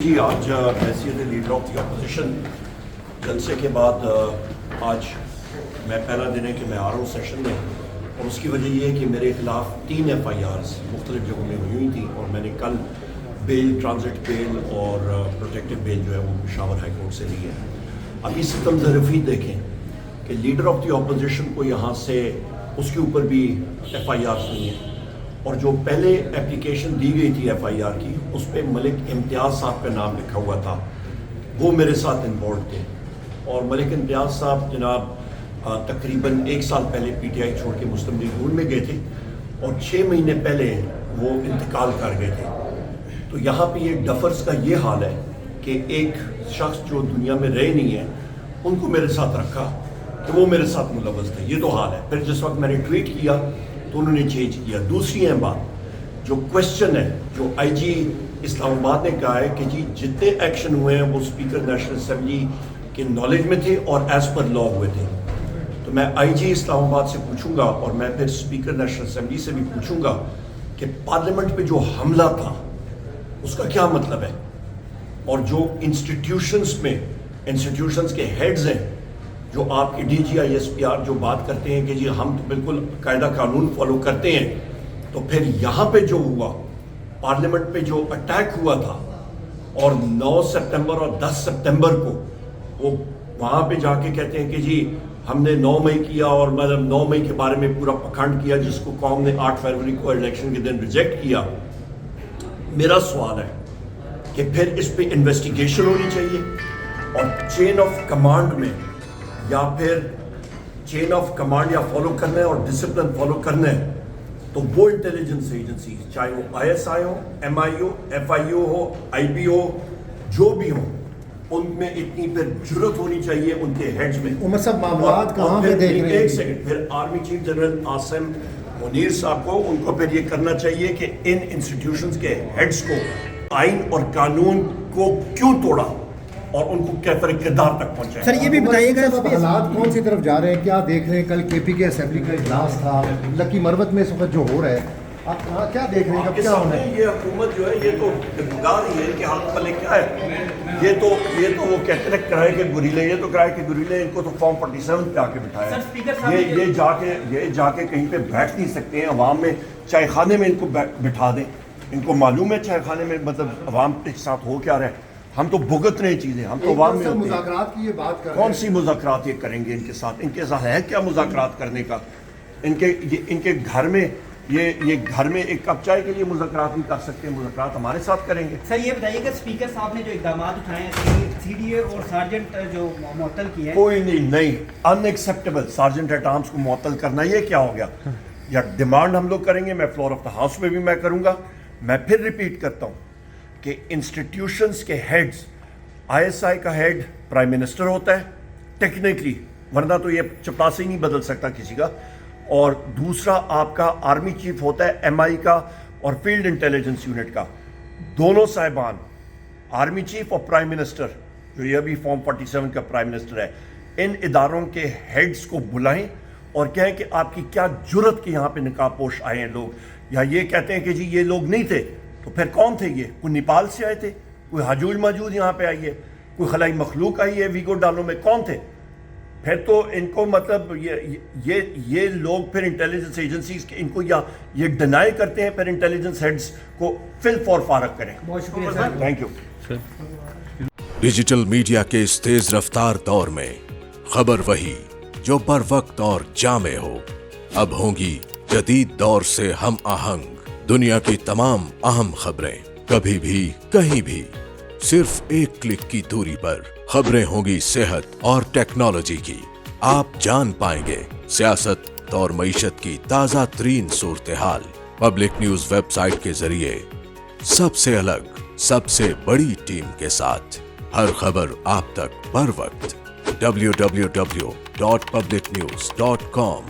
جی آج حیثیت leader of the opposition جلسے کے بعد آج میں پہلا دن ہے کہ میں آ رہا ہوں سیشن میں، اور اس کی وجہ یہ ہے کہ میرے خلاف 3 FIRs مختلف جگہوں میں ہوئی تھیں، اور میں نے کل بیل، ٹرانزٹ بیل اور پروٹیکٹیو بیل جو ہے وہ پشاور ہائی کورٹ سے لی ہے۔ اب اس ستم ظرفی دیکھیں کہ لیڈر آف دی اپوزیشن کو یہاں سے اس کے اوپر بھی FIRs نہیں ہیں، اور جو پہلے اپلیکیشن دی گئی تھی FIR کی اس پہ ملک امتیاز صاحب کا نام لکھا ہوا تھا، وہ میرے ساتھ انوالوڈ تھے، اور ملک امتیاز صاحب جناب تقریباً 1 سال پہلے PTI چھوڑ کے مسلم لیگ نون میں گئے تھے، اور 6 مہینے پہلے وہ انتقال کر گئے تھے۔ تو یہاں پہ یہ ڈفرز کا یہ حال ہے کہ ایک شخص جو دنیا میں رہے نہیں ہے ان کو میرے ساتھ رکھا کہ وہ میرے ساتھ ملوث تھے، یہ تو حال ہے۔ پھر جس وقت میں نے ٹویٹ کیا تو انہوں نے چینج کیا۔ دوسری اہم بات جو کوشچن ہے، جو IG اسلام آباد نے کہا ہے کہ جی جتنے ایکشن ہوئے ہیں وہ اسپیکر نیشنل اسمبلی کے نالج میں تھے اور ایز پر لا ہوئے تھے، تو میں IG اسلام آباد سے پوچھوں گا، اور میں پھر اسپیکر نیشنل اسمبلی سے بھی پوچھوں گا کہ پارلیمنٹ پہ جو حملہ تھا اس کا کیا مطلب ہے، اور جو انسٹیٹیوشنز کے ہیڈز ہیں، جو آپ کے DG ISPR جو بات کرتے ہیں کہ جی ہم تو بالکل قاعدہ قانون فالو کرتے ہیں، تو پھر یہاں پہ جو ہوا پارلیمنٹ پہ جو اٹیک ہوا تھا، اور 9 سپتمبر اور 10 سپتمبر کو وہ وہاں پہ جا کے کہتے ہیں کہ جی ہم نے 9 مئی کیا، اور مطلب 9 مئی کے بارے میں پورا پکھنڈ کیا جس کو قوم نے 8 فروری کو الیکشن کے دن ریجیکٹ کیا۔ میرا سوال ہے کہ پھر اس پہ انویسٹیگیشن ہونی چاہیے، اور چین آف کمانڈ میں یا پھر چین آف کمانڈ یا فالو کرنا ہے اور ڈسپلن فالو کرنا ہے، تو وہ انٹیلیجنس ایجنسی چاہے وہ ISI ہو، MI ہو، FIO ہو، IB ہو، جو بھی ہو، ان میں اتنی پھر جرت ہونی چاہیے ان کے ہیڈز میں۔ عمر صاحب معاملات کہاں پہ دیکھ رہے ہیں؟ ایک سیکنڈ، پھر army chief general Asim Munir صاحب کو ان کو پھر یہ کرنا چاہیے کہ ان انسٹیٹیوشنز کے ہیڈز کو آئین اور قانون کو کیوں توڑا اور ان کو کیفر کردار تک پہنچائے۔ سر یہ بھی بتائیے گا حالات کون سی طرف جا رہے ہیں، کیا دیکھ رہے ہیں؟ کل KP کے اسمبلی کا اجلاس تھا، لکی مروت میں اس وقت جو ہو رہا ہے آپ کیا دیکھ رہے ہیں؟ کب کیا ہونا ہے؟ یہ حکومت جو ہے یہ تو گار ہی ہے کہ حق پلے کیا ہے، یہ تو وہ کہتے ہیں کرائے کے گریلے، یہ تو کرائے کے گریلے، ان کو تو فارم 47 پہ آ کے بٹھایا ہے، یہ جا کے کہیں پہ بیٹھ نہیں سکتے ہیں عوام میں، چائے خانے میں ان کو بٹھا دیں، ان کو معلوم ہے چائے خانے میں مطلب عوام کے ساتھ ہو کیا رہا ہے، ہم تو بھگت رہے چیزیں، ہم تو عوام میں ہوتے ہیں۔ مذاکرات کی یہ بات کر رہے ہیں، کون سی مذاکرات یہ کریں گے ان کے ساتھ ہے کیا مذاکرات کرنے کا؟ ان کے گھر میں یہ گھر میں ایک کپ چائے کے لیے مذاکرات نہیں کر سکتے، مذاکرات ہمارے ساتھ کریں گے۔ سر یہ بتائیے کہ اسپیکر صاحب نے جو اقدامات اٹھائے ہیں CDA اور سارجنٹ جو معطل کی ہے، کوئی نہیں ان ایکسیپٹیبل، سارجنٹ ایٹ آرمز کو معطل کرنا یہ کیا ہو گیا؟ یا ڈیمانڈ ہم لوگ کریں گے، میں فلور آف دا ہاؤس میں بھی میں کروں گا۔ میں پھر ریپیٹ کرتا ہوں کہ انسٹیٹیوشنز کے ہیڈز، ISI کا ہیڈ پرائم منسٹر ہوتا ہے ٹیکنیکلی، ورنہ تو یہ چپراسی نہیں بدل سکتا کسی کا، اور دوسرا آپ کا آرمی چیف ہوتا ہے MI کا اور فیلڈ انٹیلیجنس یونٹ کا، دونوں صاحبان آرمی چیف اور پرائم منسٹر جو یہ ابھی فارم 47 کا پرائم منسٹر ہے، ان اداروں کے ہیڈز کو بلائیں اور کہیں کہ آپ کی کیا جرت کے یہاں پہ نقاب پوش آئے ہیں لوگ، یا یہ کہتے ہیں کہ جی یہ لوگ نہیں تھے، تو پھر کون تھے؟ یہ کوئی نیپال سے آئے تھے، کوئی حجوج ماجوج یہاں پہ آئی ہے، کوئی خلائی مخلوق آئی ہے ویگو ڈالوں میں، کون تھے؟ پھر تو ان کو مطلب یہ لوگ پھر انٹیلیجنس ایجنسیز کے ان کو یہ ڈینائی کرتے ہیں، پھر انٹیلیجنس ہیڈز کو فل فور فارغ کریں۔ بہت شکریہ سر، تھینک یو۔ ڈیجیٹل میڈیا کے اس تیز رفتار دور میں خبر وہی جو بر وقت اور جامع ہو، اب ہوں گی جدید دور سے ہم آہنگ، دنیا کی تمام اہم خبریں کبھی بھی کہیں بھی صرف ایک کلک کی دوری پر، خبریں ہوں گی صحت اور ٹیکنالوجی کی، آپ جان پائیں گے سیاست اور معیشت کی تازہ ترین صورتحال، پبلک نیوز ویب سائٹ کے ذریعے سب سے الگ، سب سے بڑی ٹیم کے ساتھ، ہر خبر آپ تک بر وقت، www.publicnews.com